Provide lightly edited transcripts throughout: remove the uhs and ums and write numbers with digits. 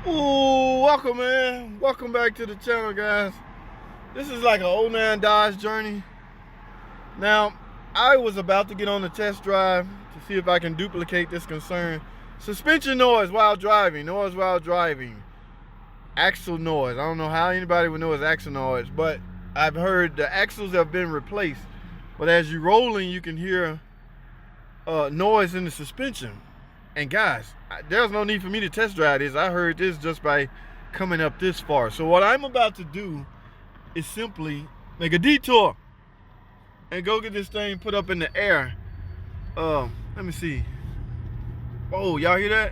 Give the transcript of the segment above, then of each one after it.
Ooh, welcome, man. Welcome back to the channel, guys. This is like an 09 Dodge Journey. Now, I was about to get on the test drive to see if I can duplicate this concern. Suspension noise while driving, axle noise. I don't know how anybody would know it's axle noise, but I've heard the axles have been replaced. But as you're rolling, you can hear noise in the suspension. And guys, there's no need for me to test drive this. I heard this just by coming up this far. So what I'm about to do is simply make a detour and go get this thing put up in the air. Let me see. Oh, y'all hear that?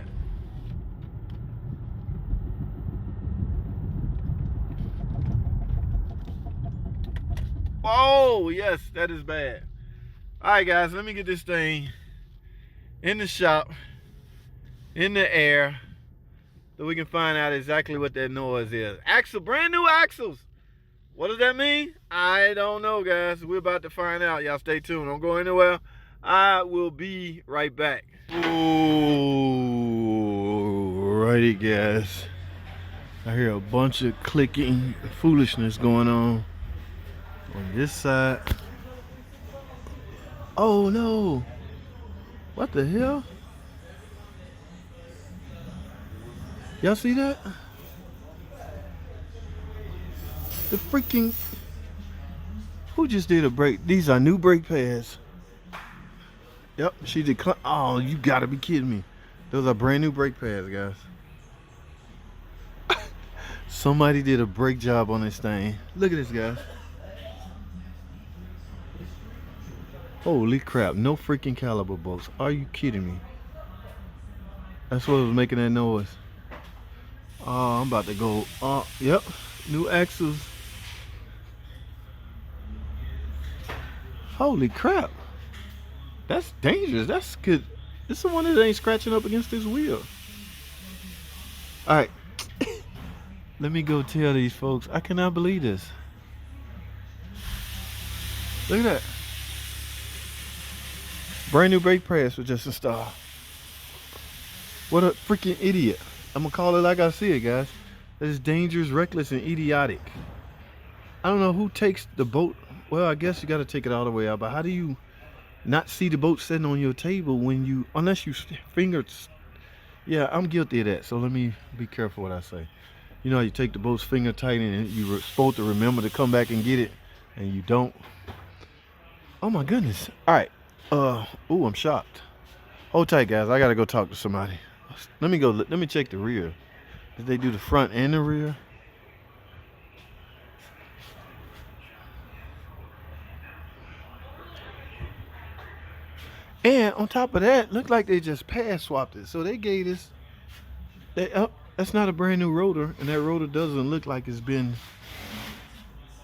Oh, yes, that is bad. All right, guys, let me get this thing in the shop, in the air, so we can find out exactly what that noise is. Axle, brand new axles. What does that mean? I don't know, guys. We're about to find out. Y'all stay tuned. Don't go anywhere. I will be right back. Alrighty, guys. I hear a bunch of clicking foolishness going on this side. Oh no. What the hell? Y'all see that? The freaking... Who just did a brake? These are new brake pads. Yep, she declined. Oh, you gotta be kidding me. Those are brand new brake pads, guys. Somebody did a brake job on this thing. Look at this, guys. Holy crap, no freaking caliber bolts. Are you kidding me? That's what was making that noise. Oh, I'm about to go. Yep, new axles. Holy crap. That's dangerous. That's good. This is the one that ain't scratching up against this wheel. All right. Let me go tell these folks. I cannot believe this. Look at that. Brand new brake pads were just installed. What a freaking idiot. I'm gonna call it like I see it, guys. That is dangerous, reckless, and idiotic. I don't know who takes the boat. Well, I guess you gotta take it all the way out, but how do you not see the boat sitting on your table when you, unless you fingers? Yeah, I'm guilty of that, so let me be careful what I say. You know, you take the boat's finger tight and you're supposed to remember to come back and get it, and you don't. Oh my goodness. All right. Ooh, I'm shocked. Hold tight, guys. I gotta go talk to somebody. Let me check the rear. Did they do the front and the rear? And on top of that, looked like they just pad swapped it. So they gave this, that's not a brand new rotor, and that rotor doesn't look like it's been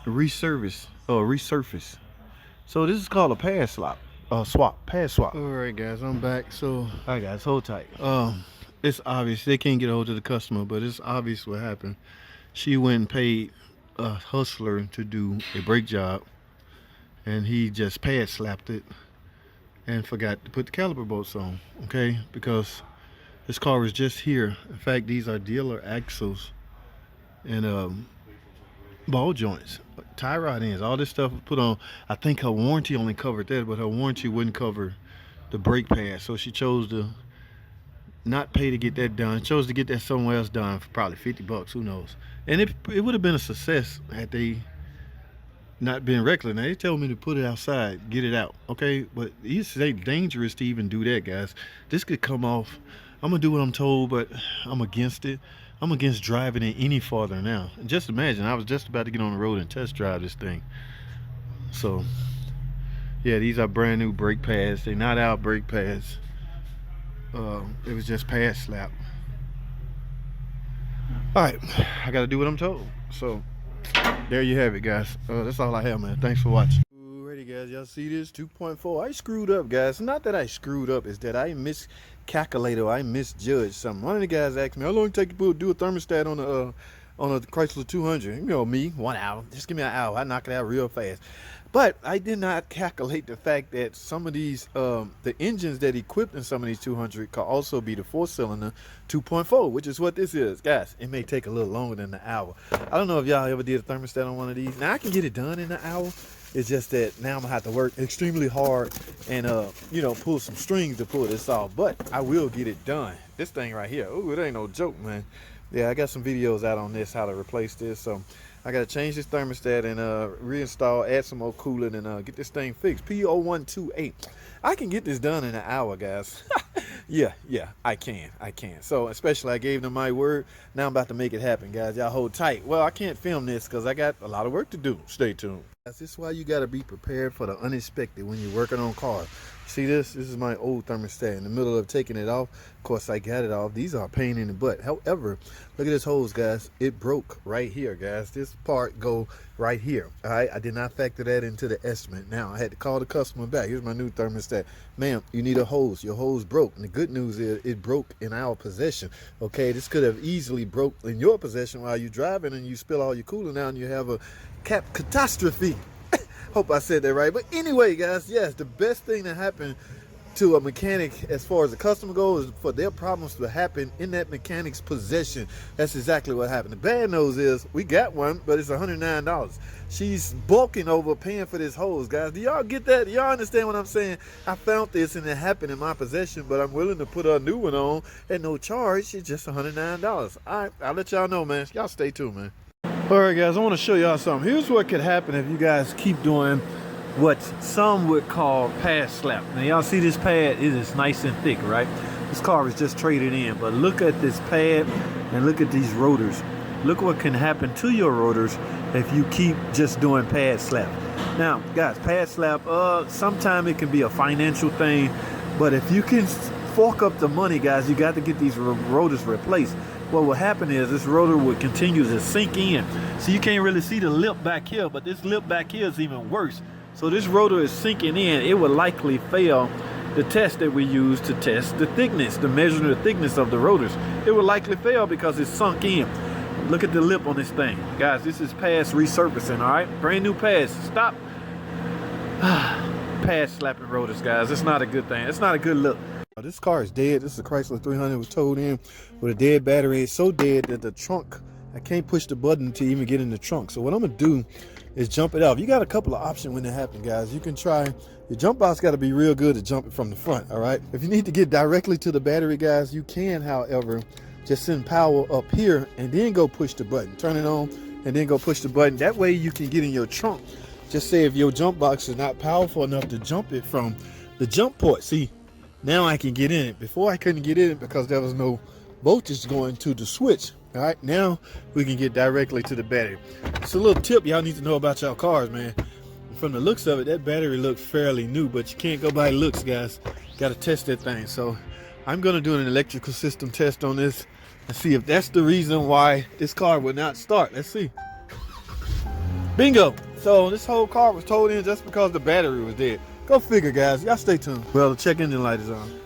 resurfaced or resurfaced. So this is called a pad swap. Pad swap. All right, guys, I'm back. So, all right, guys, hold tight. It's obvious they can't get a hold of the customer, but it's obvious what happened. She went and paid a hustler to do a brake job, and he just pad slapped it and forgot to put the caliper bolts on. Okay, because this car was just here. In fact, these are dealer axles and ball joints, tie rod ends, all this stuff was put on. I think her warranty only covered that, but her warranty wouldn't cover the brake pad, so she chose to not pay to get that done. Chose to get that somewhere else done for probably 50 bucks, who knows. And it would have been a success had they not been reckless. Now they told me to put it outside, get it out, okay? But it's dangerous to even do that, guys. This could come off. I'm gonna do what I'm told, but I'm against it. I'm against driving it any farther now. Just imagine, I was just about to get on the road and test drive this thing. So, yeah, these are brand new brake pads. They're not our brake pads. It was just pad slap. All right, I gotta do what I'm told. So, there you have it, guys. That's all I have, man. Thanks for watching. Alrighty, guys, y'all see this 2.4. I screwed up, guys. Not that I screwed up, it's that I miscalculated or I misjudged something. One of the guys asked me, how long it take to do a thermostat on a Chrysler 200? You know me, 1 hour. Just give me an hour. I knock it out real fast. But I did not calculate the fact that some of these, the engines that equipped in some of these 200 could also be the 4-cylinder 2.4, which is what this is. Guys, it may take a little longer than an hour. I don't know if y'all ever did a thermostat on one of these. Now I can get it done in an hour. It's just that now I'm gonna have to work extremely hard and you know, pull some strings to pull this off. But I will get it done. This thing right here, ooh, it ain't no joke, man. Yeah, I got some videos out on this, how to replace this. So I gotta change this thermostat and reinstall, add some more coolant, and get this thing fixed. P0128. I can get this done in an hour, guys. yeah, I can. So especially I gave them my word. Now I'm about to make it happen, guys. Y'all hold tight. Well, I can't film this because I got a lot of work to do. Stay tuned. This is why you gotta be prepared for the unexpected when you're working on cars. See this? This is my old thermostat. In the middle of taking it off, of course I got it off. These are a pain in the butt. However, look at this hose, guys. It broke right here, guys. This part go right here. All right, I did not factor that into the estimate. Now I had to call the customer back. Here's my new thermostat. Ma'am, you need a hose. Your hose broke. And the good news is it broke in our possession. Okay, this could have easily broke in your possession while you're driving and you spill all your coolant out and you have a catastrophe. Hope I said that right. But anyway, guys, yes, the best thing that happened to a mechanic as far as the customer goes is for their problems to happen in that mechanic's possession. That's exactly what happened. The bad news is we got one, but it's $109. She's bulking over paying for this hose, guys. Do y'all get that? Do y'all understand what I'm saying? I found this and it happened in my possession, but I'm willing to put a new one on at no charge. It's just $109. All right, I'll let y'all know, man. Y'all stay tuned, man. All right, guys, I want to show y'all something. Here's what could happen if you guys keep doing what some would call pad slap. Now, y'all see this pad? It is nice and thick, right? This car was just traded in, but look at this pad and look at these rotors. Look what can happen to your rotors if you keep just doing pad slap. Now, guys, pad slap, sometimes it can be a financial thing, but if you can fork up the money, guys, you got to get these rotors replaced. What will happen is this rotor will continue to sink in. So you can't really see the lip back here, but this lip back here is even worse. So this rotor is sinking in. It will likely fail the test that we use to test the thickness, to measure the thickness of the rotors. It will likely fail because it's sunk in. Look at the lip on this thing. Guys, this is past resurfacing, all right? Brand new pads. Stop pad slapping rotors, guys. It's not a good thing. It's not a good look. This car is dead. This is a Chrysler 300. It was towed in with a dead battery. It's so dead that the trunk, I can't push the button to even get in the trunk. So what I'm gonna do is jump it off. You got a couple of options when it happens, guys. You can try, your jump box got to be real good to jump it from the front, all right? If you need to get directly to the battery, guys, you can, however, just send power up here and then go push the button. Turn it on and then go push the button. That way you can get in your trunk. Just say if your jump box is not powerful enough to jump it from the jump port. See, now I can get in it. Before I couldn't get in it because there was no voltage going to the switch. All right, now we can get directly to the battery. It's a little tip y'all need to know about y'all cars, man. From the looks of it, that battery looks fairly new, but you can't go by looks, guys. Got to test that thing. So I'm going to do an electrical system test on this and see if that's the reason why this car would not start. Let's see. Bingo. So this whole car was towed in just because the battery was dead. Go figure, guys. Y'all stay tuned. Well, the check engine light is on.